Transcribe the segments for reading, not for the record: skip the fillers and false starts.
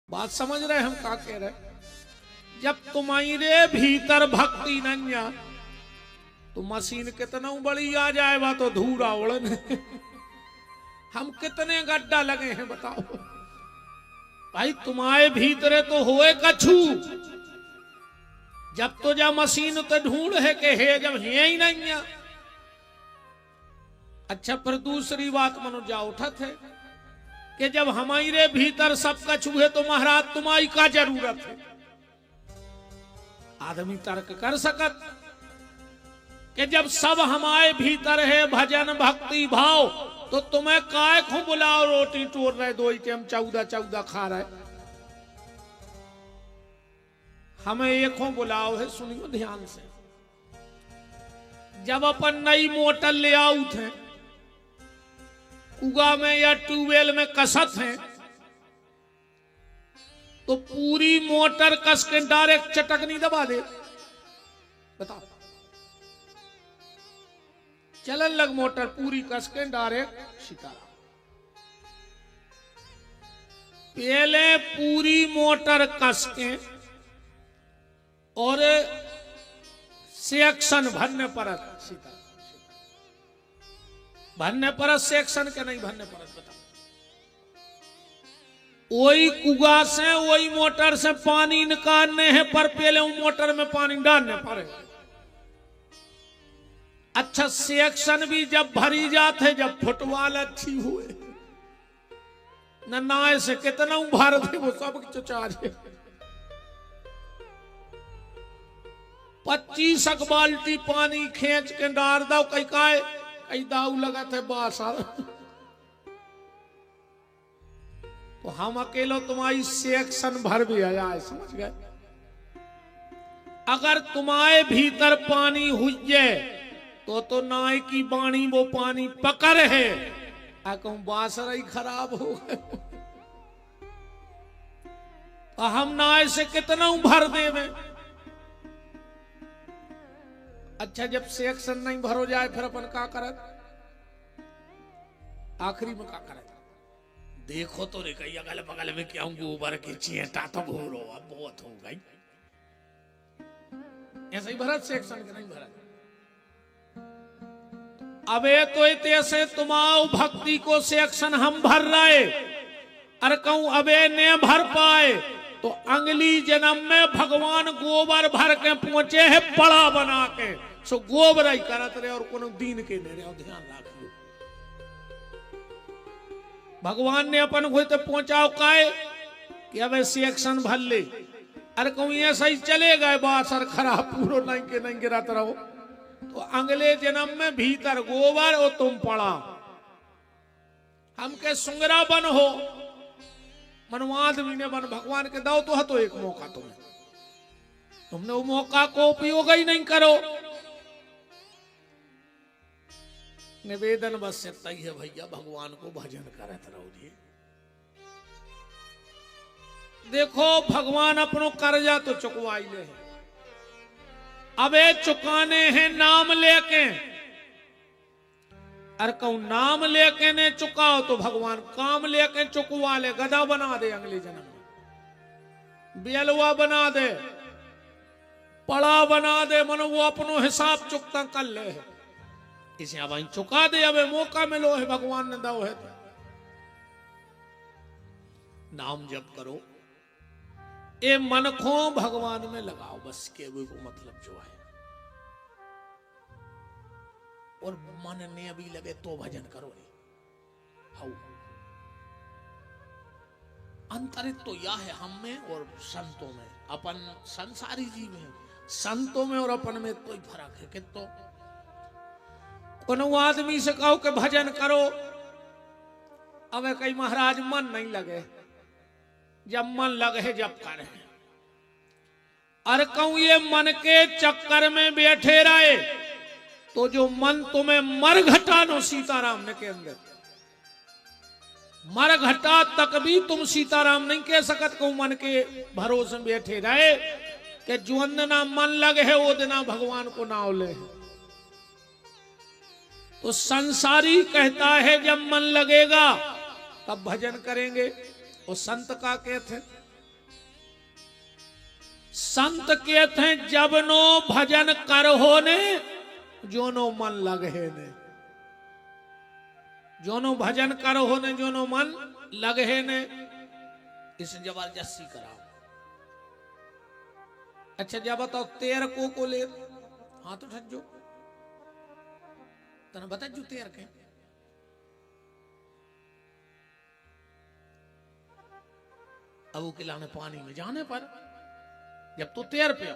बात समझ रहे हम क्या कह रहे? जब तुम्हारे भीतर भक्ति नहीं आ तो मशीन कितना बड़ी आ जाएगा तो धूरा उड़ने। हम कितने गड्ढा लगे हैं बताओ भाई, तुम्हारे भीतरे तो होए कछु। जब तो जा मशीन तो ढूंढ है के है, जब है ही नहीं है। अच्छा, पर दूसरी बात मनो जा उठत है कि जब हमारे भीतर सब कछु है तो महाराज तुम्हारी का जरूरत है? आदमी तर्क कर सकत कि जब सब हमारे भीतर है भजन भक्ति भाव, तो तुम्हें काय को बुलाओ? रोटी टोर रहे दो ही टाइम 14 खा रहे, हमें एक को बुलाओ है। सुनियो ध्यान से, जब अपन नई मोटर ले आओ थे कुआ में या ट्यूबवेल में कसत हैं, तो पूरी मोटर कस के डायरेक्ट चटक नहीं दबा दे? बताओ, चलन लग मोटर पूरी कस के डायरेक्ट सितारा। पहले पूरी मोटर कस के और सेक्शन भरने पर सितारा, भरने पर सेक्शन के नहीं भरने पर। बताओ, वही कुआ से वही मोटर से पानी निकालने हैं, पर पहले वो मोटर में पानी डालने पड़े। अच्छा, सेक्शन भी जब भरी जाते, जब फुटबॉल अच्छी हुए न नाए से कितना भर दे वो सब चार्ज 25 बाल्टी पानी खींच के डाल दो। कई दाऊ लगा थे बासा, तो हम अकेलो तुम्हारी सेक्शन भर भी आ जाए, समझ गए? अगर तुम्हारे भीतर पानी हुई तो नाय की बाणी वो पानी पकड़ है। कहूं बासर ही खराब हो गए, हम नाय से कितना भर देवे। अच्छा, जब सेक्शन नहीं भरो जाए फिर अपन का करत? आखिरी में का करत? देखो तो रे कई अगल बगल में क्या गोबर की चींटा तो घोरो, अब बहुत हो गई। ऐसे ही भरत सेक्शन के नहीं भरत। अबे तो ऐसे तुम्हारा भक्ति को सेक्शन हम भर रहे, अरे कहूं अबे ने भर पाए तो अगली जन्म में भगवान गोबर भर के पहुंचे है बड़ा बना के, सो गोबर ही करत रहे और कोनो दीन के नहीं रहे। ध्यान रखियो, भगवान ने अपन को तो पहुंचाओ काए कि अब सेक्शन भर ले। अरे कहूं ऐसा ही चले गए, बासर खराब पूरा नहीं के नहीं गिराते रहो, तो अगले जन्म में भीतर गोबर और तुम पड़ा। हमके सुंगरा बन हो, मनवाद भी ने बन, भगवान के दो तो एक मौका तुमने वो मौका को उपयोग ही नहीं करो। निवेदन बस इतना ही है भैया, भगवान को भजन करते रहो जी। देखो, भगवान अपनो कर्जा तो चुकवा ले, अबे चुकाने हैं नाम लेके। अरे कहूं नाम लेके ने चुकाओ तो भगवान काम लेके चुकवा ले। गधा बना दे अगले जन्म में, बेलवा बना दे, पड़ा बना दे, मनो वो अपनो हिसाब चुकता कर ले। इसे अब चुका दे, अब मौका मिलो है, भगवान ने दो है। तो नाम जप करो, ए मन को भगवान में लगाओ, बस के वो मतलब जो है। और मन ने अभी लगे तो भजन करो। अंतरित तो यह है हम में और संतों में। अपन संसारी जीव हैं, संतों में और अपन में कोई फर्क है कि तो कोनो आदमी से कहो कि भजन करो, अब कई महाराज मन नहीं लगे, जब मन लगे जब करे। अरे कहूं ये मन के चक्कर में बैठे रहे तो जो मन तुम्हें मर घटा नो, सीताराम ने के अंदर मर घटा तक भी तुम सीताराम नहीं कह सकत। को मन के भरोसे बैठे रहे कि जो ना मन लगे है वो दिना भगवान को नाव ले। तो संसारी कहता है जब मन लगेगा तब भजन करेंगे, और संत का कहते संत कहते हैं जब नो भजन कर हो ने जो नो मन लगे ने, जो नो भजन कर हो ने जो नो मन लगे ने, इसे जबरदस्ती कराओ। अच्छा जब बताओ तेर को ले हाथ उठा जो तने बता जो तेर के अब वो खिलाने पानी में जाने पर जब तू तेर पे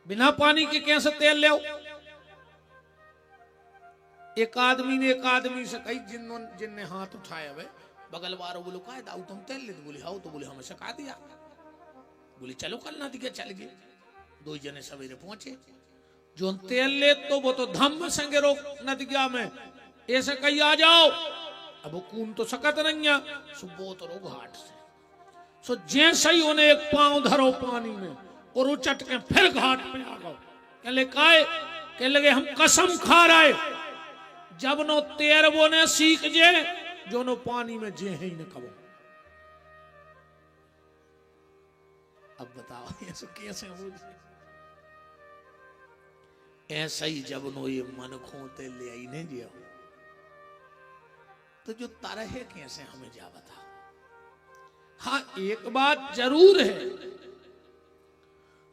बिना पानी के कैसे तेल ले आओ। एक आदमी से कही जिनने हाथ उठाया वे बगल वालों बोलो का दाऊ तुम तेल ले, बोले हाँ, तो बोले हमें सिखा दिया, बोले चलो कल ना दिखे, चल गए। दो जने सवेरे पहुंचे, जो तेल ले तो वो तो धम्म संगे रोक नदिया में ऐसे कही आ जाओ। अब वो कून तो सकत नहीं है, सुबह तो रो घाट से सो जैसे ही उन्हें एक पांव धरो पानी में और उचट के फिर घाट पे आ गए। कहने लगे हम कसम खा रहे जब नो तेर वो ने सीख जे जो नो पानी में जे ही न कबो। अब बताओ ऐसे कैसे हो? ऐसा ही जब नो ये मन खोते ले आई ने जिया तो जो तरह है कैसे हमें जा बता। हाँ एक बात जरूर है,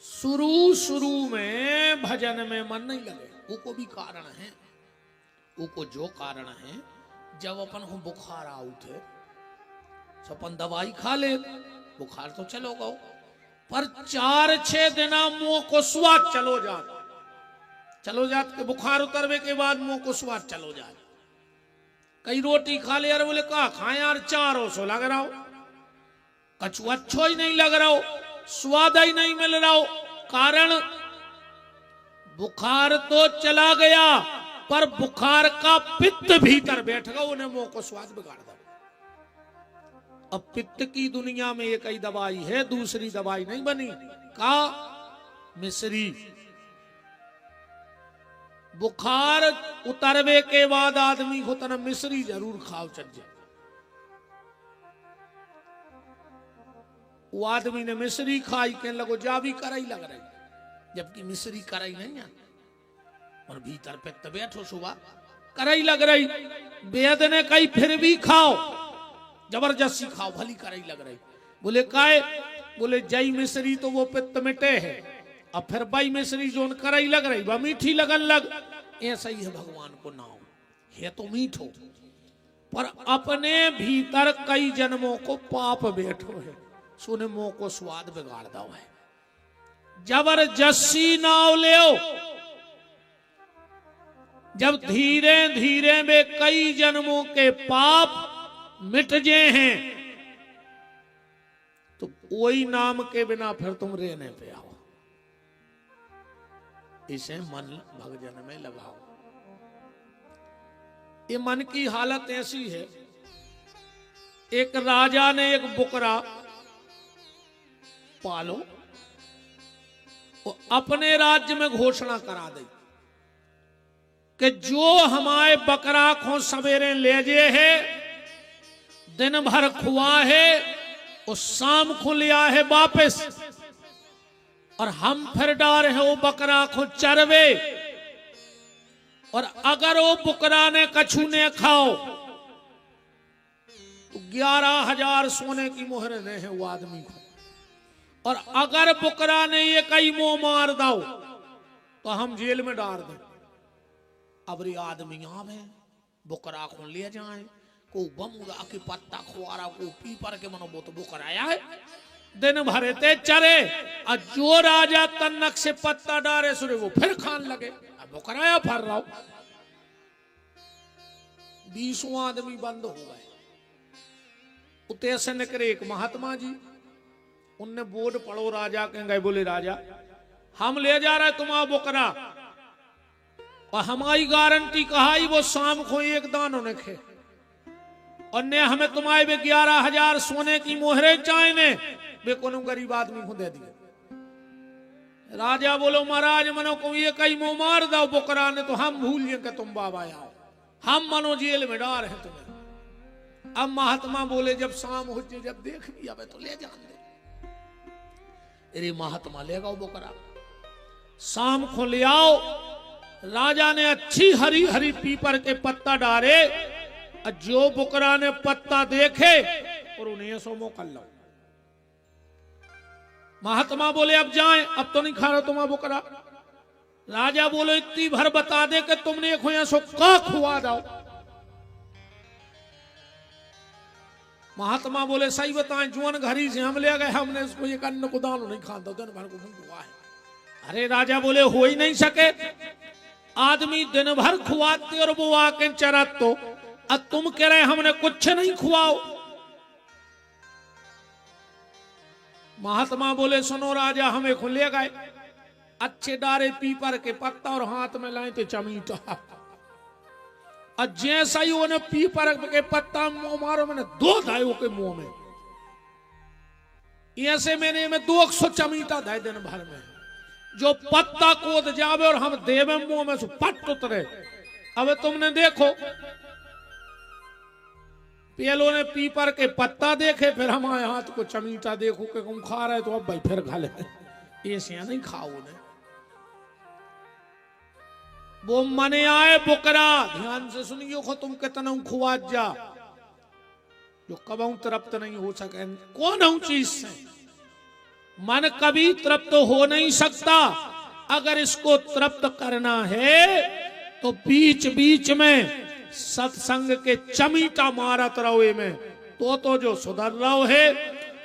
शुरू में भजन में मन नहीं लगे, वो को भी कारण है, वो को जो कारण है जब अपन को बुखार आउट है अपन दवाई खा ले, बुखार तो चलो गो, पर 4-6 दिना मुंह को स्वाद चलो जात के बुखार उतरवे के बाद मुंह को स्वाद चलो जाए। कई रोटी खा ले यार, बोले का खाए यार 400 लग रहा हो, कछु अच्छो ही नहीं लग रहा हो, स्वाद ही नहीं मिल रहा हो। कारण बुखार तो चला गया पर बुखार का पित्त भीतर बैठ गया, उन्हें मुंह को स्वाद बिगाड़ दिया। अब पित्त की दुनिया में एक ही दवाई है, दूसरी दवाई नहीं बनी, का मिश्री। बुखार उतरवे के बाद आदमी को तना मिश्री जरूर खाओ चल जाए। वो आदमी ने मिश्री खाई, कहने लगो जा भी कराई लग रही, जबकि मिश्री कराई नहीं है और भीतर पित्त बैठो सुबह कराई लग रही। वेद ने कही फिर भी खाओ, जबरदस्ती खाओ, भली कराई लग रही। बोले काहे? बोले जई मिश्री तो वो पित्त मिटे है, अब फिर बाई मिश्री जो कराई लग रही वह मीठी लगन लग। ऐसा ही है भगवान को नाम है तो मीठो, पर अपने भीतर कई जन्मों को पाप बैठो है, सुने मुंह को स्वाद बिगाड़ दो है। जबरदस्ती नाव ले, जब धीरे धीरे वे कई जन्मों के पाप मिट जे हैं तो कोई नाम के बिना फिर तुम रहने पे आओ। इसे मन भजन में लगाओ। ये मन की हालत ऐसी है, एक राजा ने एक बुकरा पालो और अपने राज्य में घोषणा करा दी कि जो हमारे बकरा को सवेरे ले जे है, दिन भर खुआ है और शाम को लिया है वापस, और हम फिर डार है वो बकरा को चरवे, और अगर वो बकरा ने कछु ने खाओ तो 11,000 सोने की मोहरें दे है वो आदमी को, और अगर बकरा ने ये कई मुंह मार दो तो हम जेल में डाल दें। अब रे आदमी आवे बकरा को ले जाए, को बमुरा के पत्ता खुआरा को पीपर के मनो वो तो बकराया है, दिन भरे ते चरे, और जो राजा तन्नक से पत्ता डारे सुरे वो फिर खान लगे, अब बकराया फर रहा। 20 आदमी बंद हो गए। उते से निकले एक महात्मा जी, उनने बोर्ड पढ़ो, राजा के गए, बोले राजा हम ले जा रहे तुम्हारा बकरा और हमारी गारंटी कहा ही वो शाम को एक दान होने खे, और ने हमें तुम्हारे भी 11,000 सोने की मोहरें चाहिए, वे कोनो गरीब आदमी को दे दिए। राजा बोलो महाराज मनो को ये कई मुंह मार दो बकरा ने तो हम भूल गए कि तुम बाबा आओ, हम मनो जेल में डाल है तुम्हें। अब महात्मा बोले जब शाम हो जब देख भी आवे तो ले जान दे। अरे महात्मा लेगा वो बकरा, शाम को ले आओ। राजा ने अच्छी हरी हरी पीपर के पत्ता डाले, जो बकरा ने पत्ता देखे और उन्हें सो मोकल लो। महात्मा बोले अब जाएं, अब तो नहीं खा रहा तुम्हारा बकरा। राजा बोले इतनी भर बता दे कि तुमने एक हो सो का खुआ दो। महात्मा बोले सही बताएं, जुआन घरी से हम ले गए, हमने इसको एक अन्न को दाल नहीं खाता, दिन भर को हुआ है। अरे राजा बोले हो ही नहीं सके, आदमी दिन भर खुआते और वो आके चरत, तो अब तुम कह रहे हमने कुछ नहीं खुआओ। महात्मा बोले सुनो राजा, हमें खुले गए अच्छे डारे पीपर के पत्ता और हाथ में लाए थे चमीटा, और जैसा ही उन्हें पीपर के पत्ता मुंह मारो, मैंने दो दायों के मुंह में, ऐसे मैंने में 200 चमीटा दाए दिन भर में, जो पत्ता कूद जावे और हम देवे मुंह में से पट उतरे। अब तुमने देखो, पेलो ने पीपर के पत्ता देखे, फिर हमारे हाथ को चमीटा देखो कि तुम खा रहे, तो अब भाई फिर खा ले, ऐसे नहीं खाओ ने। वो मने आए बुकरा, ध्यान से सुनियो खो, तुम कितना खुआ जा, जो कबू तृप्त नहीं हो सके कौन हूं चीज से। मन कभी तृप्त हो नहीं सकता, अगर इसको तृप्त करना है तो बीच बीच में सत्संग के चमीटा मारत रहो में, तो जो सुधर रहो है।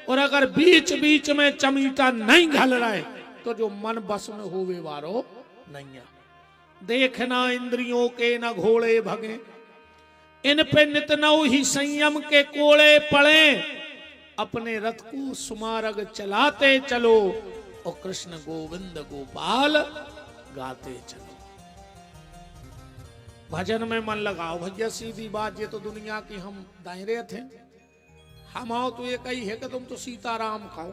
और अगर बीच बीच में चमीटा नहीं घल रहे तो जो मन बस में होवे वारो नहीं है। देखना इंद्रियों के न घोड़े भगे, इन पे नित नौ ही संयम के कोड़े पड़े, अपने रथ को सुमारग चलाते चलो, और कृष्ण गोविंद गोपाल गाते चलो। भजन में मन लगाओ भैया, सीधी बात, ये तो दुनिया की हम दायरे थे, हम आओ तो ये कही है कि तुम तो सीताराम खाओ,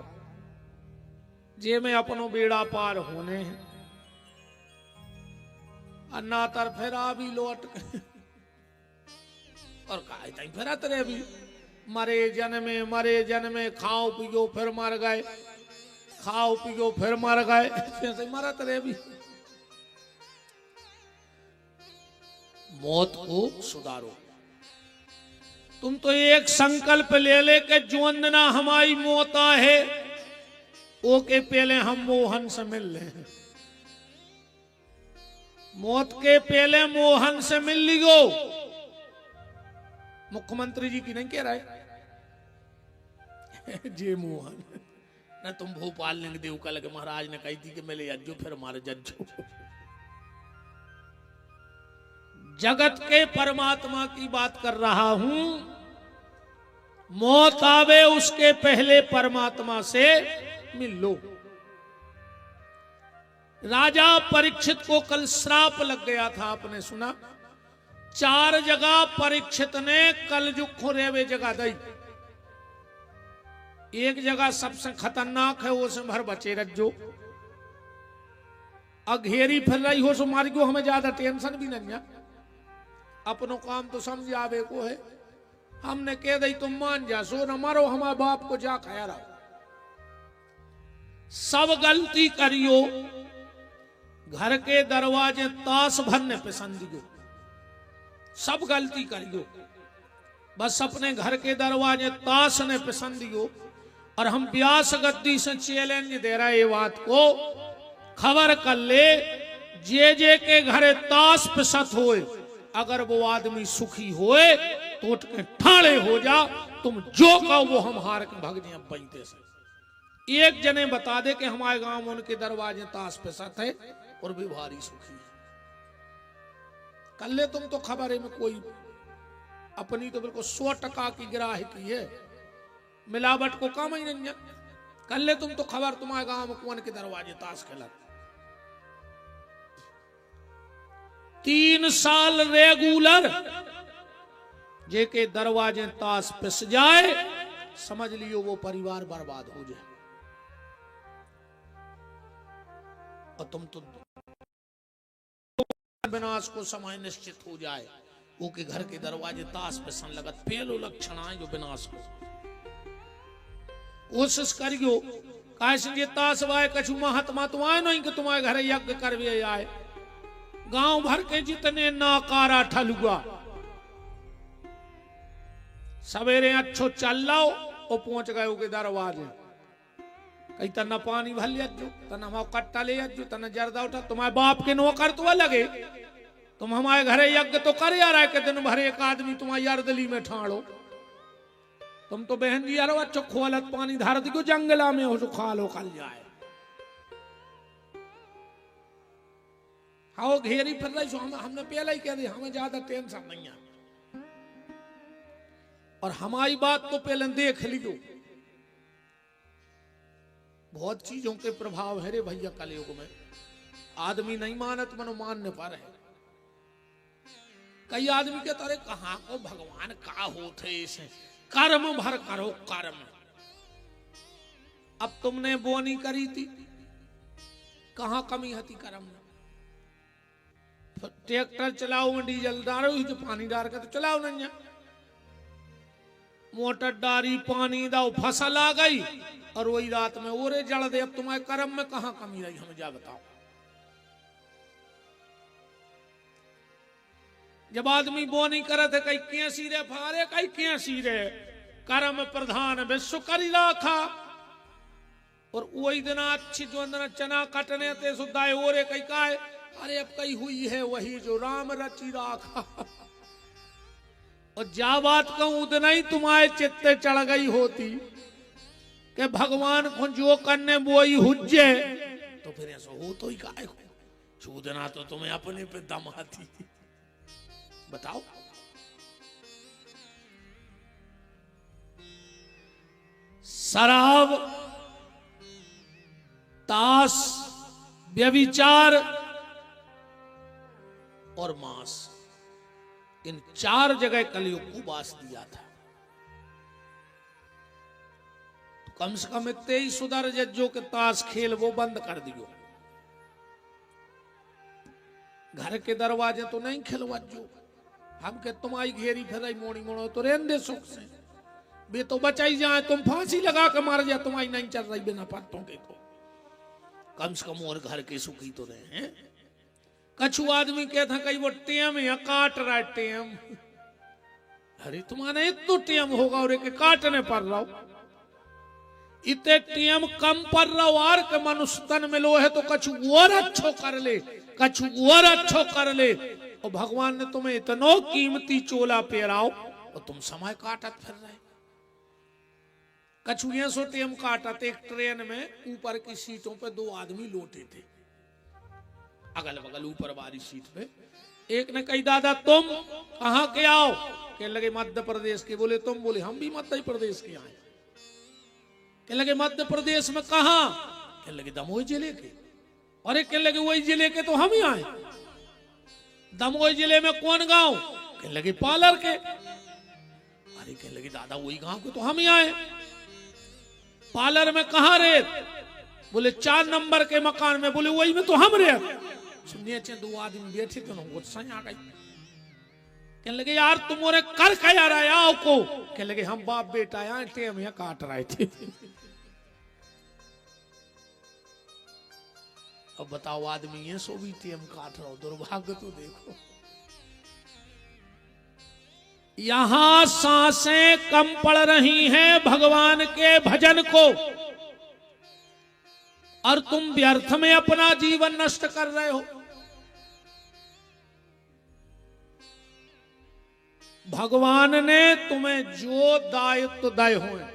जे में अपनो बेड़ा पार होने हैं, अन्ना तर फेरा भी लौट और कहा फेरा तेरे भी मरे जन्मे खाओ पियो फिर मर गए, खाओ पियो फिर मर गए, ऐसे मरा तेरे भी। मौत को सुधारो, तुम तो एक संकल्प ले ले के जुअंदना हमारी मौत है, ओके पहले हम मोहन से मिल ले, मौत के पहले मोहन से मिल लियो। मुख्यमंत्री जी की नहीं कह रहे जे मोहन ना, तुम भोपाल ने देव कल के महाराज ने कही थी कि मेरे अज्जो फिर हमारे जज्जो। जगत के परमात्मा की बात कर रहा हूं, मौत आवे उसके पहले परमात्मा से मिल लो। राजा परीक्षित को कल श्राप लग गया था, आपने सुना, 4 जगह परीक्षित ने कल जो खुरेवे जगह दी, एक जगह सबसे खतरनाक है, वो से भर बचे रज्जो, अघेरी फिर रही हो सो मार गयो, हमें ज्यादा टेंशन भी नहीं है, अपनो काम तो समझ आवे को है, हमने कह दी तुम मान जा, सो न मारो हमारे बाप को जा खाया रहो। सब गलती करियो, घर के दरवाजे ताश भरने पसंद दियो, सब गलती करियो, बस अपने घर के दरवाजे ताश ने पसंद दियो। और हम व्यास गद्दी से चैलेंज दे रहे ये बात को, खबर कर ले, जे के घरे ताश पसंद होए, अगर वो आदमी सुखी होए तो उठ के ठाड़े हो जा, तुम जो कहो वो हम हार के भाग जाए पैंते से। एक जने बता दे कि हमारे गांव में उनके दरवाजे ताश पसंद है और भी भारी सुखी है। कल तुम तो खबर है में कोई अपनी तो बिल्कुल 100% की ग्राहकी है, मिलावट को काम ही नहीं है। कल तुम तो खबर तुम्हारे गांव में कौन के दरवाजे ताश खेला, 3 साल रेगुलर जे के दरवाजे ताश पिस जाए, समझ लियो वो परिवार बर्बाद हो जाए। और तुम तो विनाश को समय निश्चित हो जाए, वो के घर के दरवाजे ताश पे सन लगत, पहलो लक्षण आए जो विनाश को। कोशिश करियो काश ये तासवाए कछु महात्मा तो आए नहीं कि तुम्हारे घर यज्ञ करवे आए। गांव भर के जितने नाकारा ठलुआ सवेरे अच्छो चल लाओ और पहुंच गए के दरवाजे। कहीं तना पानी भर लिया तना हम कट्टा ले तना जर्दा उठा। तुम्हारे बाप के नौकर तो लगे, तुम हमारे घरे यज्ञ तो करे आ रहा है कि दिन भर एक आदमी तुम्हारी अर्दली में ठाड़ो। तुम तो बहन जी यारो अच्छो खोलत पानी धार दी जंगला में हो खा लो कल जाए। हाँ घेरी फिर रही सो हमने पहले ही कह दिया हमें ज्यादा टेंशन नहीं है। और हमारी बात तो पहले देख लियो। बहुत चीजों के प्रभाव है रे भैया कलयुग में। आदमी नहीं मानत मनो मानने पर है। कई आदमी के तरह कहा को भगवान का होते इसे कर्म भर करो कर्म। अब तुमने बोनी करी थी कहां कमी हती कर्म में। ट्रैक्टर चलाओ में डीजल डालो जो पानी डाल के तो चलाओ नहीं। मोटर डारी पानी दाओ फसल आ गई और वही रात में ओरे जड़ दे। अब तुम्हारे कर्म में कहां कमी रही हमें जा बताओ। जब आदमी बोनी करे थे कई क्या सीरे फारे कई क्या सीरे कर्म प्रधान विश्व करी राखा। और वही दिन अच्छी जो अंदर चना कटने थे सुधाए ओरे कई का है। अरे अब कई हुई है वही जो राम रची राखा। और जा बात कहूं उतना ही तुम्हारे चित्ते चढ़ गई होती कि भगवान को जो करने वो ही हुज्जे तो फिर ऐसा हो तो ही काय हो चूदना तो तुम्हें अपने पे दम आती। बताओ शराब ताश व्यभिचार और मांस इन 4 जगह कलयुग को वास दिया था। तो कम से कम इतने ही सुधर जो कि ताश खेल वो बंद कर दियो। घर के दरवाजे तो नहीं खिलवाजो। हम के तुम्हारी घेरी फिर मोड़ी मोड़ो तो रहने दे सुख से। बे तो बचाई जाए तुम फांसी लगा के मार जाए तुम्हारी नहीं चल रही बिना पत्तों के तो कम से कम और घर के सुखी तो रहे हैं। कछु आदमी कहता कहीं वो टेम या काट रहा है टेम। अरे तुम्हारे इतना टेम होगा और एक काटने पर रहो। इतने टेम कम पर रहो और के मनुष्य तन में लो है तो कछु और अच्छो कर ले कछु और अच्छो कर ले। और भगवान ने तुम्हें इतना कीमती चोला पेराओ और तुम समय काटत फिर रहे। कछु ये सो टेम काटत। एक ट्रेन में ऊपर की सीटों पे 2 आदमी लोटे थे अगल बगल ऊपर वाली सीट पे। एक ने कही दादा तुम कहां के आओ। कहने लगे मध्य प्रदेश के। बोले तुम। बोले हम भी मध्य प्रदेश के आए। कहने लगे मध्य प्रदेश में कहां। कहने लगे दमोह जिले के। और एक कहने लगे वही जिले के तो हम ही आए। दमोह जिले में कौन गांव। कहने लगे पालर के। अरे कहने लगे दादा वही गांव के तो हम ही आए। पालर में कहां रहे। बोले 4 नंबर के मकान में। बोले वही में तो हम रहे। सुनिए 2 आदमी बैठे थे गुस्सा आ गई। कहने लगे यार तुम और कर क्या रहा है आओ को। कहने लगे हम बाप बेटा यहाँ टेम यहाँ काट रहे थे। अब बताओ आदमी ये सो भी टेम काट रहा हो। दुर्भाग्य तो देखो। यहां सांसें कम पड़ रही हैं भगवान के भजन को और तुम व्यर्थ में अपना जीवन नष्ट कर रहे हो। भगवान ने तुम्हें जो दायित्व दिए हुए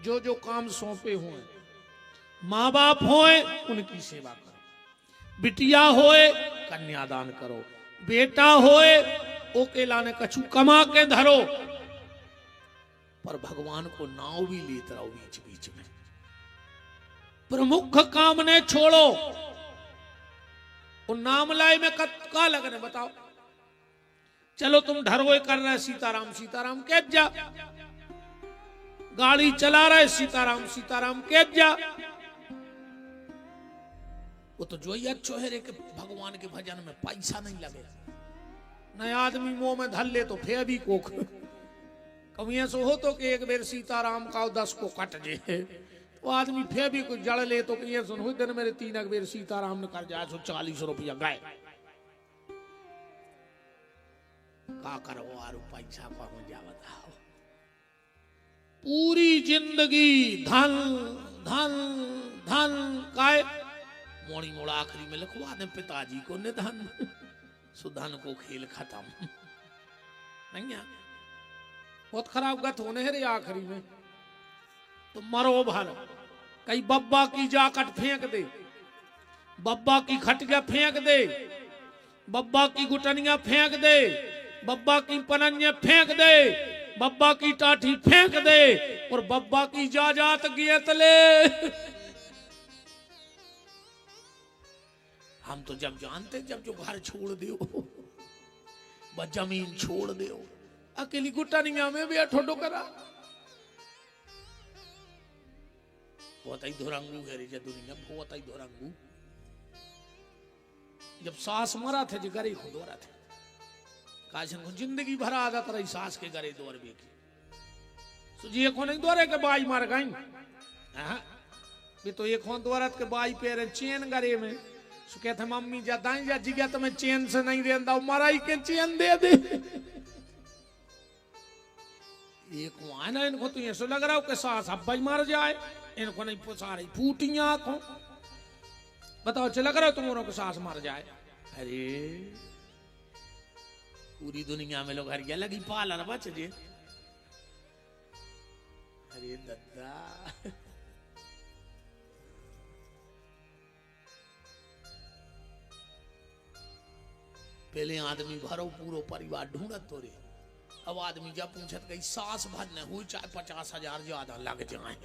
जो जो काम सौंपे हुए माँ बाप होए उनकी सेवा करो। बिटिया होए कन्यादान करो। बेटा होए ओके लाने कछु कमा के धरो। पर भगवान को नाव भी लेते रहो बीच बीच में। प्रमुख काम ने छोड़ो। उन नाम लाए में का लगने बताओ। चलो तुम ढरवोए कर रहे सीताराम सीताराम कह जा। गाड़ी चला रहे सीताराम सीताराम कह जा। वो तो जो ही अच्छो है रे कि भगवान के भजन में पैसा नहीं लगे। नया आदमी मुंह में धर ले तो फिर भी कोख कमियां सो हो तो कि एक बेर सीताराम का 10 को कट जे वो आदमी फिर भी कुछ जड़ ले तो ये सुन हुई दिन मेरे 3 अकबेर सीताराम ने कर जाए 40 रुपया गए का करो और पैसा पहुंच जा बताओ। पूरी जिंदगी धन धन धन काय मोड़ी मोड़ा आखिरी में लिखवा दे पिताजी को निधन सुधन को खेल खत्म नहीं है। बहुत खराब गत होने है रे आखिरी में तो मरो भर कई बब्बा की जाकट फेंक दे बब्बा की खटिया फेंक दे बब्बा की गुटनिया फेंक दे बब्बा की पननिया फेंक दे बब्बा की टाठी फेंक दे और बब्बा की जाजात गियत ले। हम तो जब जानते जब जो घर छोड़ दियो ब जमीन छोड़ दियो अकेली गुटनिया में भी ठोडो करा बहुत ही धुरंगू है रे दुनिया बहुत ही धुरंगू। जब सास मरा थे जो गरे खुद रहा थे काजन को जिंदगी भर आदत रही सास के गरे दौर भी की सुजिए को नहीं दौरे के बाई मार गई भी तो एक दौरत के बाई पेरे चेन गरे में सु कहते मम्मी जा दाई जा जिगा तुम्हें चेन से नहीं देंदा मराई के चेन दे दे एक आना इनको तो ये सो लग रहा हो कि सास अब भाई मार जाए इनको नहीं पुछा रही फूटियां आंखों बताओ चल लग रहा हो तुम्हारों को सास मार जाए। अरे पूरी दुनिया में लोग हरिया लगी पालन बच जे अरे दद्दा पहले आदमी भरो पूरो परिवार ढूंढत तो रे अब आदमी जब पूछत गई सास भर न हुई चाहे 50,000 ज्यादा लग जाए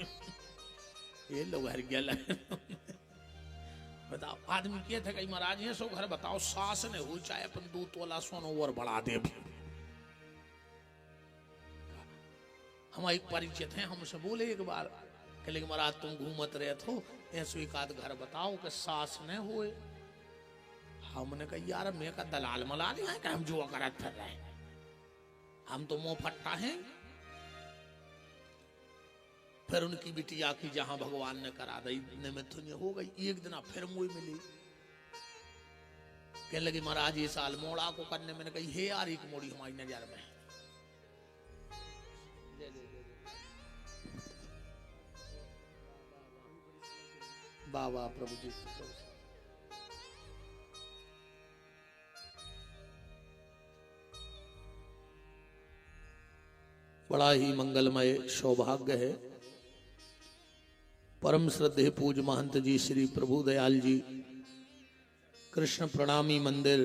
ये लोग हर गया बताओ आदमी के थे कई महाराज है सो घर बताओ सास ने हुई चाहे अपन 2 तोला सोना और बढ़ा दे। हम एक परिचित हैं हमसे बोले एक बार कि लेकिन महाराज तुम घूमत रहे थे ऐसे एक आध घर बताओ कि सास ने हुए। हमने कहा यार मैं का दलाल मलाल है कि हम जुआ करत फिर रहे हम तो मुंह फट्टा हैं। फिर उनकी बिटिया की जहां भगवान ने करा दी निमित्त हो गई एक दिन फिर मुई मिली कहने लगी महाराज ये साल मोड़ा को करने मैंने कही हे यार एक मोड़ी हमारी नजर में बाबा प्रभु जी बड़ा ही मंगलमय सौभाग्य है। परम श्रद्धेय पूज्य महंत जी श्री प्रभु दयाल जी कृष्ण प्रणामी मंदिर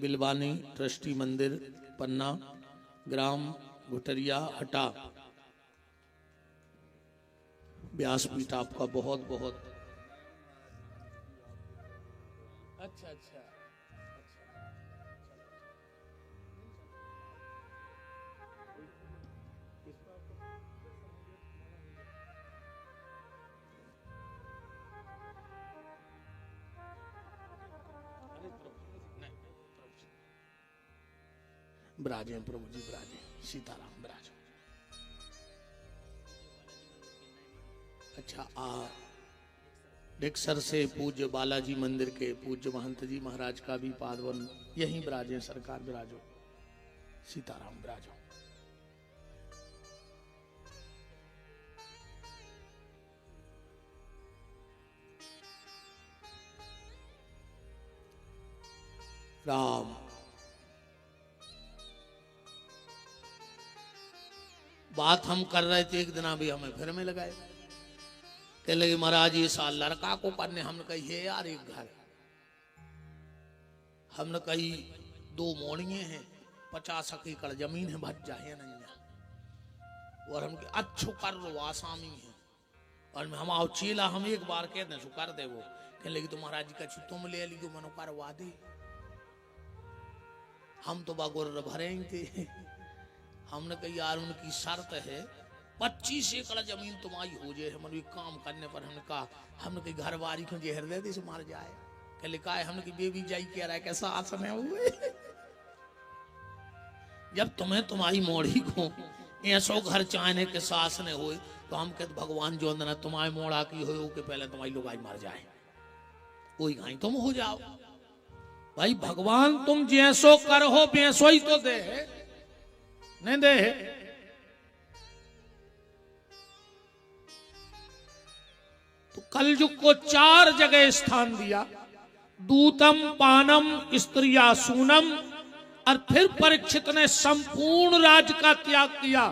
बिलवानी ट्रस्टी मंदिर पन्ना ग्राम घुटरिया हटा व्यासपीठ आपका बहुत बहुत अच्छा ब्राजे प्रभु जी ब्राजे सीताराम ब्राजो। अच्छा डेक्सर से पूज्य बालाजी मंदिर के पूज्य महंत जी महाराज का भी पादवन यहीं ब्राजे सरकार ब्राजो सीताराम ब्राजो। राम बात हम कर रहे थे एक दिन अभी हमें फिर में लगाए कह लगे महाराज ये साल लड़का को करने हमने कही है यार एक घर हमने कही 2 मोड़िए हैं 50 एकड़ जमीन है भट जाए नहीं और हम अच्छो कर लो आसामी है और हम आओ चीला हम एक बार कहते हैं कर दे वो कह लगी तो महाराज जी का तुम ले ली तो मनो करवा दे हम तो बागोर भरेंगे थे। हमने कही यार उनकी शर्त है 25 एकड़ जमीन तुम्हारी हो जाए हम काम करने पर हमने कहा हमने कही घर बारी को जे हृदय से मार जाए कह लिखा है हमने की बेबी जाई कह रहा है कैसा आसन है हुए जब तुम्हें तुम्हारी मोड़ी को ऐसो घर चाहने के सास ने हो तो हम कहते भगवान जो अंदर तुम्हारे मोड़ा की हो के पहले तुम्हारी लुगाई मर जाए वही घाई तुम हो जाओ। भाई भगवान तुम जैसो कर हो वैसो ही तो दे नहीं दे। तो कलयुग को 4 जगह स्थान दिया, दूतम पानम स्त्रिया सूनम, और फिर परीक्षित ने संपूर्ण राज्य का त्याग किया।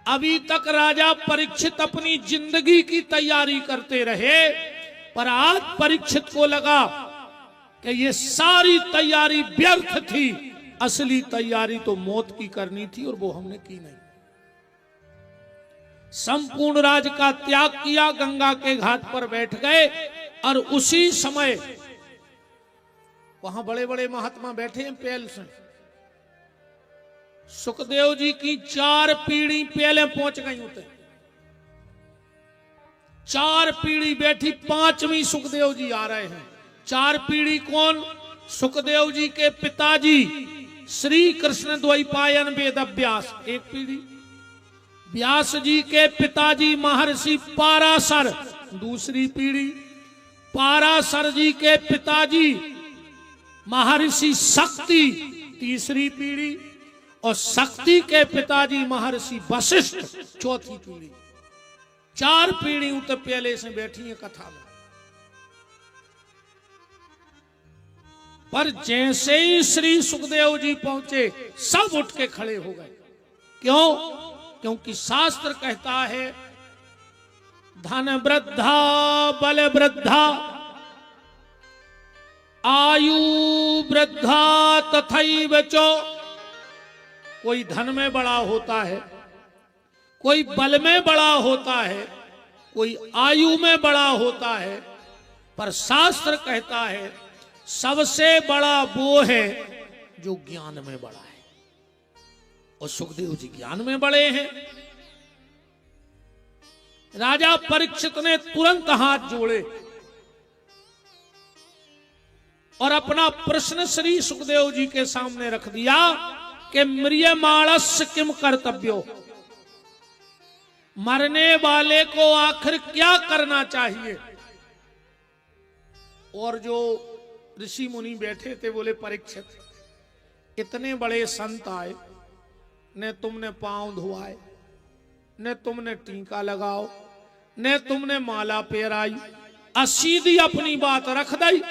अभी तक राजा परीक्षित अपनी जिंदगी की तैयारी करते रहे, पर आज परीक्षित को लगा कि ये सारी तैयारी व्यर्थ थी, असली तैयारी तो मौत की करनी थी और वो हमने की नहीं। संपूर्ण राज्य का त्याग किया, गंगा के घाट पर बैठ गए, और उसी समय वहां बड़े बड़े महात्मा बैठे हैं पहल से। सुखदेव जी की 4 पीढ़ी पहले पहुंच गई होते, 4 पीढ़ी बैठी, 5वीं सुखदेव जी आ रहे हैं। 4 पीढ़ी कौन? सुखदेव जी के पिताजी श्री कृष्ण द्वैपायन वेद व्यास एक पीढ़ी, व्यास जी के पिताजी महर्षि पाराशर दूसरी पीढ़ी, पाराशर जी के पिताजी महर्षि शक्ति तीसरी पीढ़ी, और शक्ति के पिताजी महर्षि वशिष्ठ चौथी पीढ़ी। 4 पीढ़ी तो पहले से बैठी है कथा में। पर जैसे ही श्री सुखदेव जी पहुंचे सब उठ के खड़े हो गए। क्यों? क्योंकि शास्त्र कहता है धन वृद्धा बल वृद्धा आयु वृद्धा तथैव चो। कोई धन में बड़ा होता है, कोई बल में बड़ा होता है, कोई आयु में बड़ा होता है, पर शास्त्र कहता है सबसे बड़ा वो है जो ज्ञान में बड़ा है, और सुखदेव जी ज्ञान में बड़े हैं। राजा परीक्षित ने तुरंत हाथ जोड़े और अपना प्रश्न श्री सुखदेव जी के सामने रख दिया कि म्रियमाणस्य किम कर्तव्यो, मरने वाले को आखिर क्या करना चाहिए। और जो ऋषि मुनि बैठे थे बोले परीक्षित, इतने बड़े संत आए, न तुमने पांव धुआए, न तुमने टीका लगाओ, न तुमने माला पहराई, सीधी अपनी बात रख दी।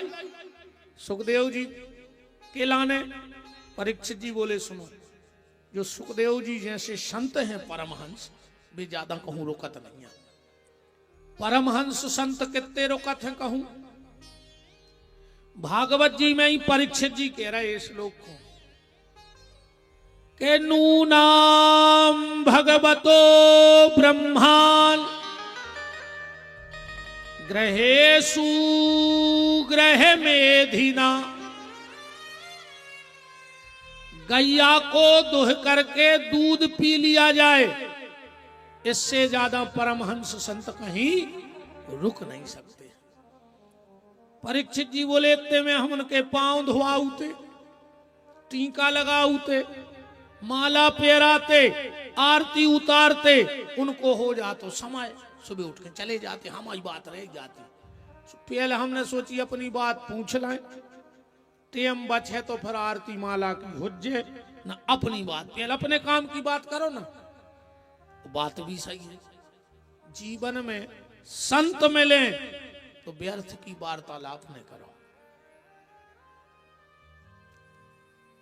सुखदेव जी के लाने परीक्षित जी बोले सुनो, जो सुखदेव जी जैसे संत हैं परमहंस, वे ज्यादा कहूं रुकत नहीं है। परमहंस संत कितने रुकत हैं कहूं? भागवत जी में ही परीक्षित जी कह रहे श्लोक को के नूनाम भगवतो ब्रह्मान ग्रहेषु ग्रह मेधिना। गैया को दुह करके दूध पी लिया जाए, इससे ज्यादा परमहंस संत कहीं रुक नहीं सकते। परीक्षित जी बोले इतने में हम उनके पांव धुआते, टीका लगाते, माला पहराते, आरती उतारते, उनको हो जातो समय, सुबह उठ के चले जाते, हमारी बात रह जाती। पहले हमने सोची अपनी बात पूछ लें, टेम बचे तो फिर आरती माला की हुज्जे ना, अपनी बात पहले अपने काम की बात करो ना। बात भी सही है, जीवन में संत मिले तो व्यर्थ की वार्तालाप न करो।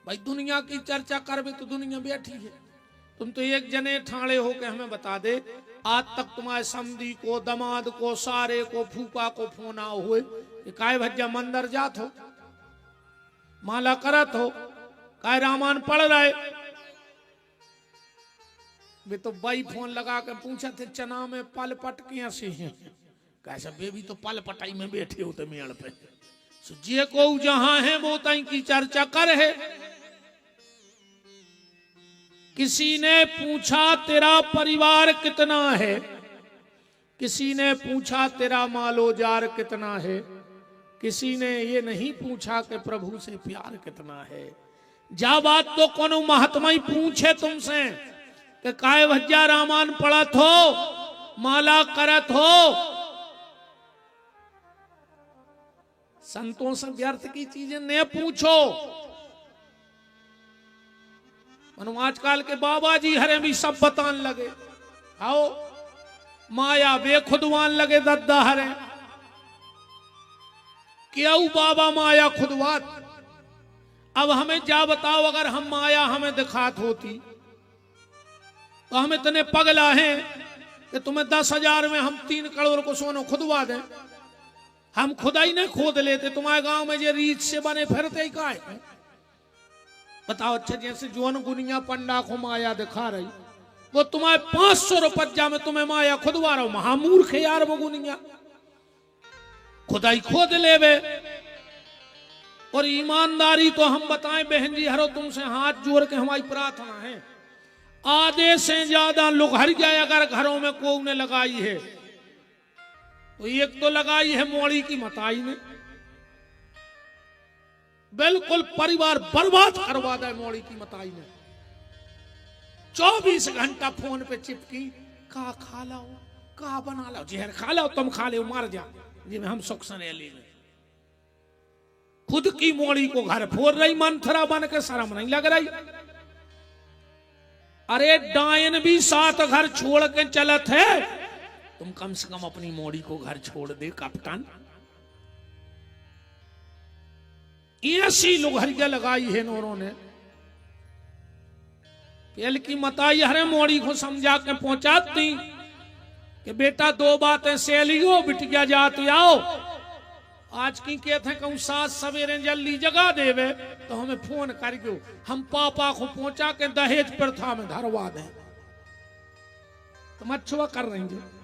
भाई दुनिया की चर्चा करबे तो दुनिया बैठी है, तुम तो एक जने ठाणे हो के हमें बता दे आज तक तुम्हारे समधी को, दमाद को, सारे को, फूफा को फोन आओ हुए काय भज्जा मंदिर जात हो, माला करत हो, काय रामायण पढ़ रहे। वे तो बाई फोन लगा के पूछा थे चना में पल पटकियां से हैं, कैसा बेबी तो पल पटाई में बैठे होते मेड़ पे। जे को जहां है वो तई की चर्चा कर है। किसी ने पूछा तेरा परिवार कितना है, किसी ने पूछा तेरा मालोजार कितना है, किसी ने ये नहीं पूछा कि प्रभु से प्यार कितना है। जा बात तो कोनो महात्मा ही पूछे तुमसे कि काय भज्जा रामायण पढ़त हो, माला करत हो, संतों से व्यर्थ की चीजें न पूछो। मनो आजकल के बाबा जी हरे भी सब बतान लगे, आओ माया वे खुदवान लगे दद्दा हरे, क्या बाबा माया खुदवात। अब हमें जा बताओ, अगर हम माया हमें दिखात होती तो हम इतने पगला हैं कि तुम्हें 10,000 में हम 3 करोड़ को सोनो खुदवा दें। हम खुदा ही नहीं खोद लेते, तुम्हारे गांव में जो रीत से बने फिरते ही का है बताओ। अच्छा जैसे जोन गुनिया पंडा को माया दिखा रही, वो तुम्हारे 500 रुपया में तुम्हें माया खुदवा रहा हो, महामूर्ख यार वो गुनिया खुदा ही खोद लेवे। और ईमानदारी तो हम बताएं बहन जी हरो, तुमसे हाथ जोड़ के हमारी प्रार्थना है, आधे से ज्यादा लोग हर गए अगर घरों में कोई ने लगाई है तो एक तो लगाई है मोड़ी की मताई ने, बिल्कुल परिवार बर्बाद करवा दे मोड़ी की मताई ने। 24 घंटा फोन पे चिपकी, का खा लाओ, का बना लाओ, जहर खा लाओ, तुम खा ले मार जा, जिसमें हम सुख सने ले। खुद की मोड़ी को घर फोड़ रही, मंथरा बन के, शर्म नहीं लग रही। अरे डायन भी 7 घर छोड़ के चलत है, तुम कम से कम अपनी मोड़ी को घर छोड़ दे कप्तान। ऐसी लुघरिया लगाई है नौरों ने, पेल की मताई हरे मोड़ी को समझा के पहुंचाती कि बेटा 2 बातें सहेलियो बिटिया जाती आओ। आज की कहते हैं कहूँ सास सवेरे जल्दी जगा देवे तो हमें फोन कर दो, हम पापा को पहुंचा के दहेज प्रथा में धरवा दें। तो मच्छुआ कर रही है।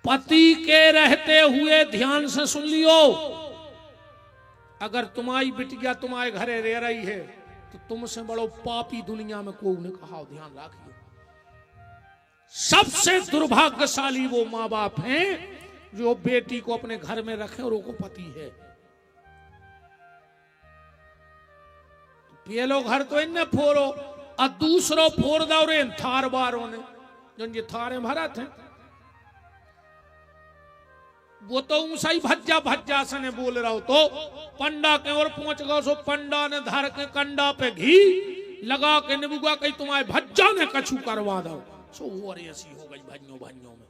पति के रहते हुए ध्यान से सुन लियो, अगर तुम्हारी बिटिया तुम्हारे घरे रह रही है तो तुमसे बड़ो पापी दुनिया में कोई ने कहा, ध्यान रखियो। सबसे दुर्भाग्यशाली वो माँ बाप हैं जो बेटी को अपने घर में रखे और वो पति है। पेलो घर तो इन्हें फोड़ो और दूसरो फोड़ दो रे थार बारों ने, जो ये थारे भरा थे वो तो ऊंचा ही भज्जा भज्जा से ने बोल रहा हो। तो पंडा के और पहुंच गए, सो पंडा ने धर के कंडा पे घी लगा के निबुगा कहीं तुम्हारे भज्जा ने कछु करवा दो। सो और ऐसी हो गई भाइयों भाइयों में,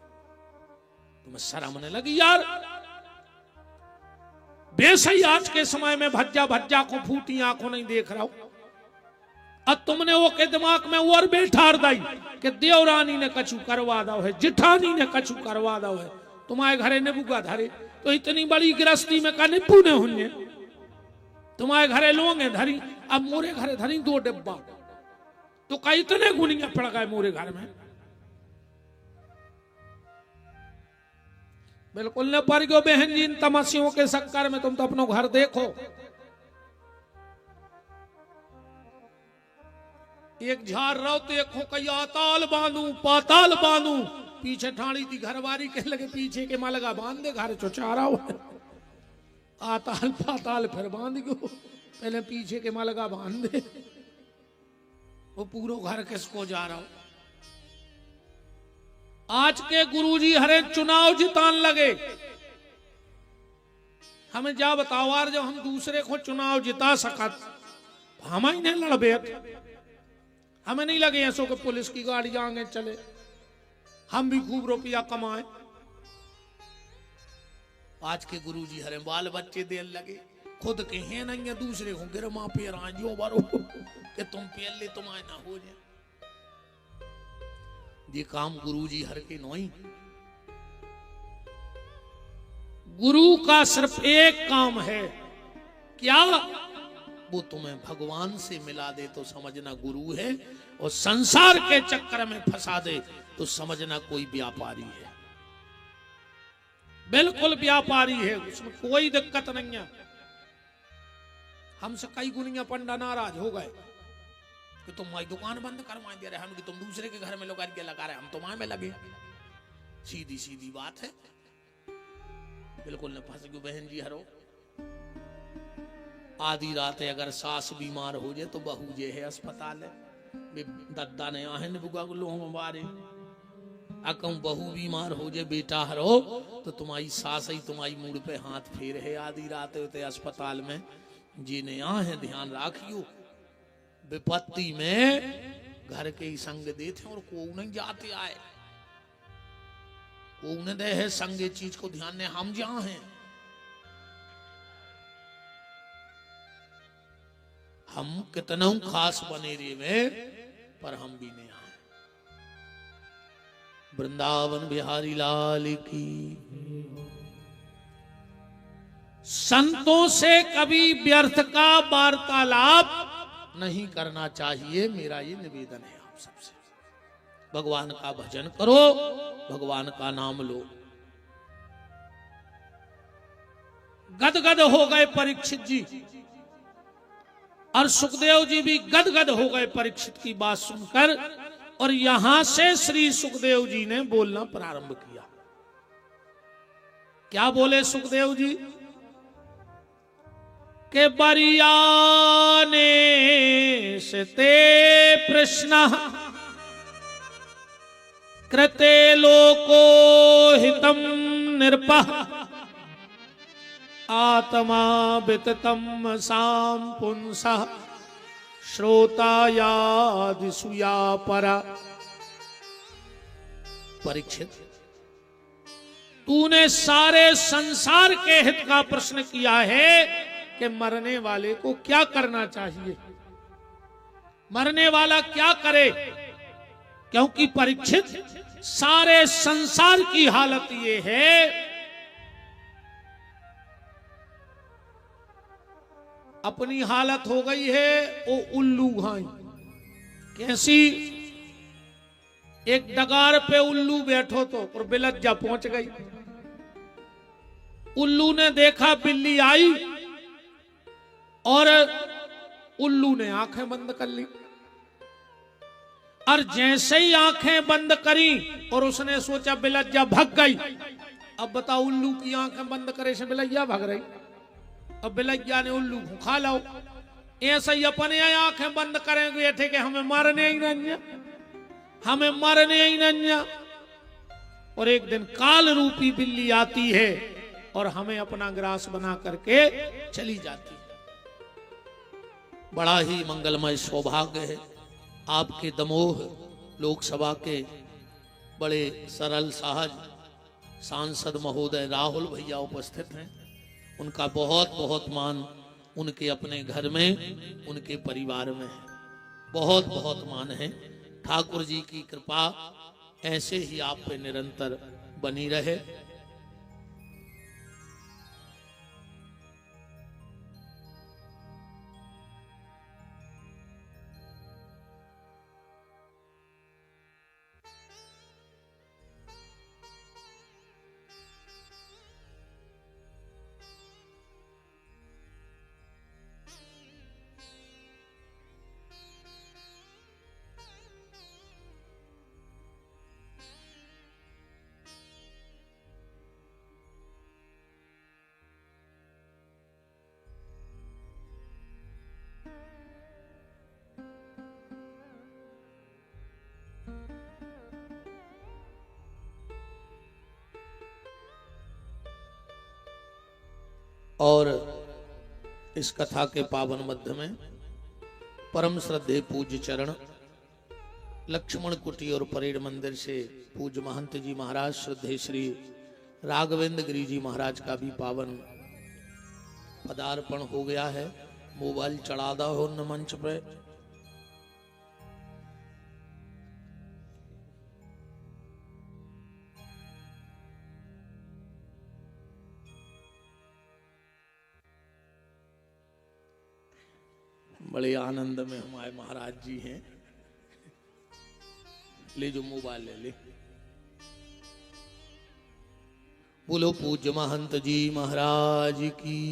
तुम्हें शर्म आने लगी यार। बेसही आज के समय में भज्जा भज्जा को फूटी आंखों नहीं देख रहा हो। अब तुमने वो के दिमाग में और बैठा दई कि देवरानी ने कछु करवा दो है, जिठानी ने कछु करवा दो है, तुम्हारे घरे निबुगा धरे तो इतनी बड़ी गृहस्थी में का निपू ने होने, तुम्हारे घरे लोगे धरी, अब मोरे घरे धरी 2 डिब्बा, तो कई इतने गुनिया पड़ गए मोरे घर में। बिल्कुल न पड़ गयो बहन जी इन तमस्यों के चक्कर में। तुम तो अपनो घर देखो, एक झाड़ रहो तो एक कई आताल बांधू पाताल बांधू, पीछे ठाणी थी घरवारी के लगे पीछे के मलगा बांध दे, घर चौचारा हुआ आताल पाताल फिर बांध गयो, पहले पीछे के मलगा बांध दे, वो पूरा घर किसको जा रहा हो। आज के गुरुजी हरे चुनाव जितान लगे, हमें जा बताओ यार, जब हम दूसरे को चुनाव जिता सकत हम ही नहीं लड़बे, हमें नहीं लगे ऐसो कि पुलिस की गाड़ी आगे चले, हम भी खूब रुपया कमाए। आज के गुरुजी हरे बाल बच्चे देन लगे, खुद के हैं नहीं दूसरे को गिरमा पे राजो बरो कि तुम पेल ले तुम्हारे ना हो जाए। ये काम गुरुजी हर के नोई। गुरु का सिर्फ एक काम है, क्या? वो तुम्हें भगवान से मिला दे तो समझना गुरु है, और संसार के चक्कर में फंसा दे तो समझना कोई व्यापारी है। बिल्कुल व्यापारी है, उसमें कोई दिक्कत नहीं है। हमसे कई गुनिया पंडा नाराज हो गए कि तुम हमारी दुकान बंद करवा दे रहे, हम कि तुम दूसरे के घर में लोग आके लगा रहे, हम तुम्हारे में लगे। सीधी सीधी बात है, बिल्कुल न फंस गयो बहन जी हरो। आधी रात अगर सास बीमार हो जाए तो बहू जे है अस्पताल है दद्दा ने आहन बुगा लोग बारे अकम बहू बीमार हो जाए बेटा हरो तो तुम्हारी सास ही तुम्हारी मुड़ पे हाथ फेर है आधी रात होते अस्पताल में जी ने आहे ध्यान राखियो विपत्ति में घर के ही संग देते और को नहीं जाते आए को न दे है संग चीज को ध्यान ने हम जहां हैं हम कितना खास बने रे में पर हम भी नहीं आए। वृंदावन बिहारी लाल की। संतों से कभी व्यर्थ का वार्तालाप नहीं करना चाहिए, मेरा ये निवेदन है आप सबसे। भगवान का भजन करो, भगवान का नाम लो। गदगद हो गए परीक्षित जी और सुखदेव जी भी गदगद हो गए परीक्षित की बात सुनकर, और यहां से श्री सुखदेव जी ने बोलना प्रारंभ किया। क्या बोले सुखदेव जी के बरियाने से ते प्रश्न कृते लोको हितम निर्पः आत्मा विततम साम पुंसः श्रोतायादिसूया परा। परीक्षित, तूने सारे संसार के हित का प्रश्न किया है कि मरने वाले को क्या करना चाहिए, मरने वाला क्या करे। क्योंकि परीक्षित, सारे संसार की हालत ये है अपनी हालत हो गई है वो उल्लू घाई। कैसी? एक डगार पे उल्लू बैठो तो और बिलज्जा पहुंच गई। उल्लू ने देखा बिल्ली आई और उल्लू ने आंखें बंद कर ली, और जैसे ही आंखें बंद करी और उसने सोचा बिलज्जा भाग गई। अब बताओ, उल्लू की आंखें बंद करे से बिलज्जा भाग रही। अब बिलज्जा ने उल्लू को खा लो। ऐसा ही अपने आंखें बंद करेंगे थे कि हमें मारने ही नहीं, हमें मारने ही नहीं। और एक दिन काल रूपी बिल्ली आती है और हमें अपना ग्रास बना करके चली जाती है। बड़ा ही मंगलमय सौभाग्य है, आपके दमोह लोकसभा के बड़े सरल सहज सांसद महोदय राहुल भैया उपस्थित हैं। उनका बहुत बहुत मान उनके अपने घर में, उनके परिवार में है, बहुत बहुत मान है। ठाकुर जी की कृपा ऐसे ही आप पे निरंतर बनी रहे। और इस कथा के पावन मध्य में परम श्रद्धेय पूज्य चरण लक्ष्मण कुटी और परेड मंदिर से पूज्य महंत जी महाराज श्रद्धेय श्री राघवेंद्र गिरी जी महाराज का भी पावन पदार्पण हो गया है। मोबाइल चढ़ा दा हो न मंच पे। बड़े आनंद में हमारे महाराज जी हैं। ले जो मोबाइल ले ले। बोलो पूज्य महंत जी महाराज की।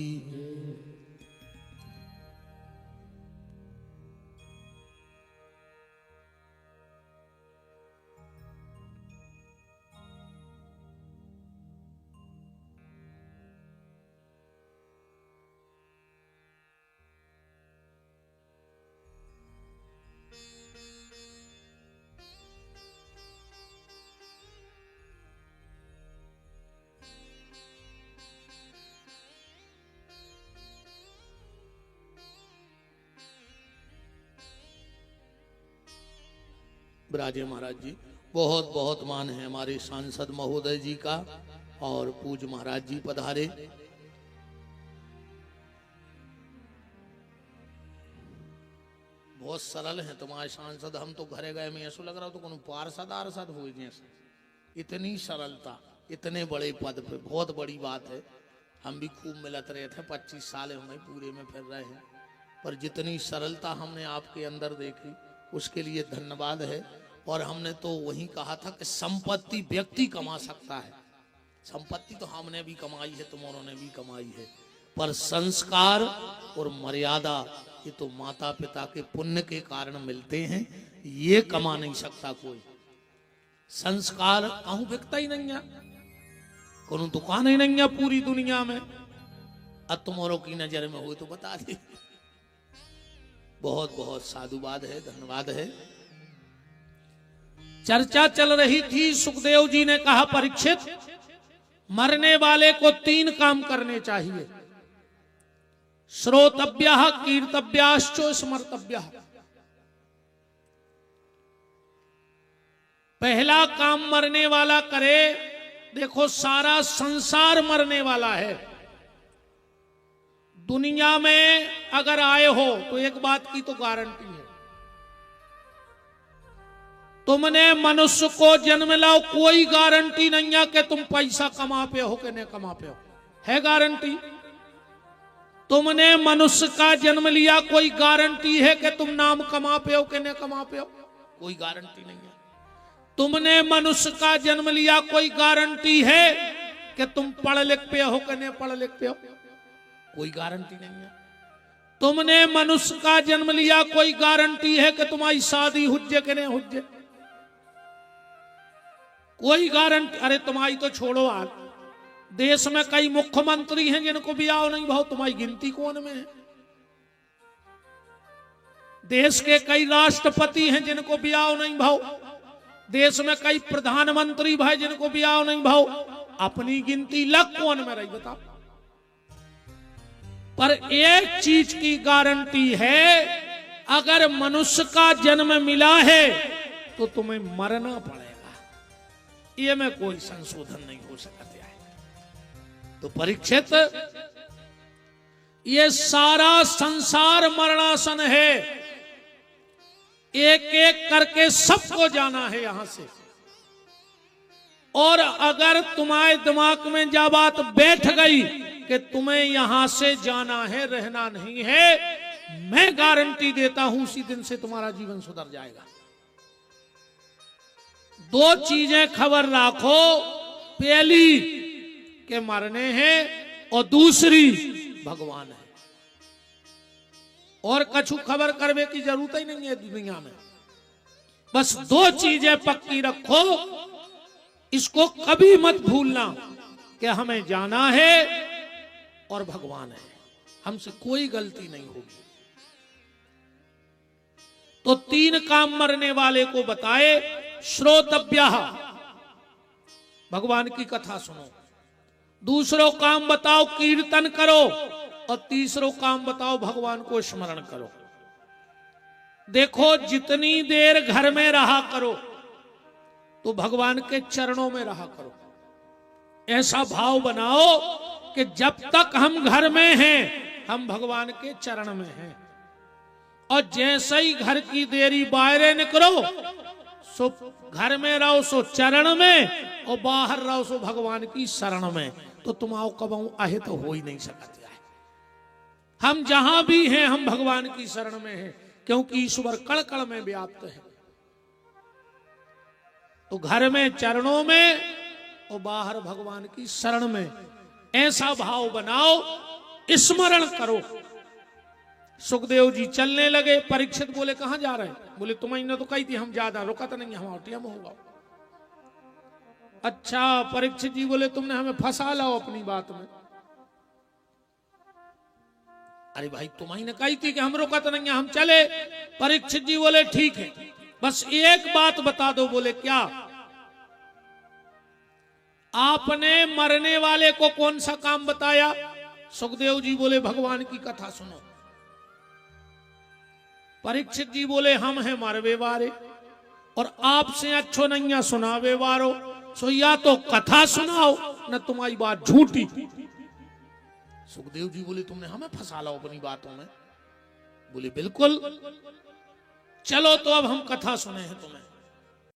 विराजे महाराज जी। बहुत बहुत मान है हमारे सांसद महोदय जी का और पूज्य महाराज जी पधारे। बहुत सरल है तुम्हारे सांसद। हम तो घरे गए में ऐसा लग रहा तो कौन पार्षद आर्षद हुए जैसे, इतनी सरलता, इतने बड़े पद पे। बहुत बड़ी बात है। हम भी खूब मिलत रहे थे, 25 साल हमें पूरे में फिर रहे हैं, पर जितनी सरलता हमने आपके अंदर देखी उसके लिए धन्यवाद है। और हमने तो वही कहा था कि संपत्ति व्यक्ति कमा सकता है, संपत्ति तो हमने भी कमाई है, तुम्हारों ने भी कमाई है, पर संस्कार और मर्यादा ये तो माता पिता के पुण्य के कारण मिलते हैं, ये कमा नहीं सकता कोई। संस्कार कहूं बिकता ही नहीं है, कोनो दुकान ही नहीं है पूरी दुनिया में। अब तुम्हारों की नजर में हुए तो बता दे। बहुत बहुत साधुवाद है, धन्यवाद है। चर्चा चल रही थी, सुखदेव जी ने कहा परीक्षित मरने वाले को 3 काम करने चाहिए, श्रोतव्यः कीर्तव्याश्च स्मर्तव्यः। पहला काम मरने वाला करे, देखो सारा संसार मरने वाला है। दुनिया में अगर आए हो तो एक बात की तो गारंटी है, तुमने मनुष्य को जन्म लाओ, कोई गारंटी नहीं है कि तुम पैसा कमा पे हो कि नहीं कमा पे हो, है गारंटी? तुमने मनुष्य का जन्म लिया, कोई गारंटी है कि तुम नाम कमा पे हो कि नहीं कमा पे हो? कोई गारंटी नहीं है। तुमने मनुष्य का जन्म लिया, कोई गारंटी है कि तुम पढ़ लिख पे हो कि नहीं पढ़ लिख पे हो? कोई गारंटी नहीं है। तुमने मनुष्य का जन्म लिया, कोई गारंटी है कि तुम्हारी शादी हुज्जे कि नहीं हुज्जे? कोई गारंटी? अरे तुम्हारी तो छोड़ो, आज देश में कई मुख्यमंत्री हैं जिनको ब्याह नहीं भाव, तुम्हारी गिनती कौन में है? देश के कई राष्ट्रपति हैं जिनको ब्याह नहीं भाव, देश में कई प्रधानमंत्री भाई जिनको ब्याह नहीं भाव, अपनी गिनती लग कौन में रही बताओ? पर एक चीज की गारंटी है, अगर मनुष्य का जन्म मिला है तो तुम्हें मरना पड़ेगा, ये में कोई संशोधन नहीं हो सकता है। तो परीक्षित, ये सारा संसार मरणासन है, एक एक करके सबको जाना है यहां से। और अगर तुम्हारे दिमाग में जब बात बैठ गई कि तुम्हें यहां से जाना है, रहना नहीं है, मैं गारंटी देता हूं उसी दिन से तुम्हारा जीवन सुधर जाएगा। 2 चीजें खबर रखो, पहली के मरने हैं और दूसरी भगवान है, और कछु खबर करने की जरूरत ही नहीं है दुनिया में। बस 2 चीजें पक्की रखो, इसको कभी मत भूलना कि हमें जाना है और भगवान है, हमसे कोई गलती नहीं होगी। तो 3 काम मरने वाले को बताए, श्रोतव्यः, भगवान की कथा सुनो, दूसरो काम बताओ कीर्तन करो, और तीसरो काम बताओ भगवान को स्मरण करो। देखो जितनी देर घर में रहा करो तो भगवान के चरणों में रहा करो। ऐसा भाव बनाओ कि जब तक हम घर में हैं हम भगवान के चरण में हैं, और जैसे ही घर की देरी बाहर निकलो सो घर में रहो सो चरण में, और बाहर रहो सो भगवान की शरण में, तो तुम आओ कबहू आहे तो हो ही नहीं सकते। हम जहां भी हैं हम भगवान की शरण में हैं, क्योंकि ईश्वर कण कण में व्याप्त है। तो घर में चरणों में और बाहर भगवान की शरण में, ऐसा भाव बनाओ, स्मरण करो। सुखदेव जी चलने लगे, परीक्षित बोले कहां जा रहे हैं? बोले तुम्हें तो कही थी हम ज्यादा रुका तो नहीं, हम हटिया में होगा। अच्छा, परीक्षित जी बोले तुमने हमें फंसा लाओ अपनी बात में। अरे भाई तुम्हें कही थी कि हम रुका तो नहीं, हम चले। परीक्षित जी बोले ठीक है, बस एक बात बता दो। बोले क्या? आपने मरने वाले को कौन सा काम बताया? सुखदेव जी बोले भगवान की कथा सुनो। परीक्षित जी बोले हम हैं मरवे वाले, और आपसे अच्छो नहीं सुनावे वारो, सो या तो कथा सुनाओ न तुम्हारी बात झूठी। सुखदेव जी बोले तुमने हमें फंसा लो अपनी बातों में। बोले बिल्कुल, चलो तो अब हम कथा सुने हैं तुम्हें।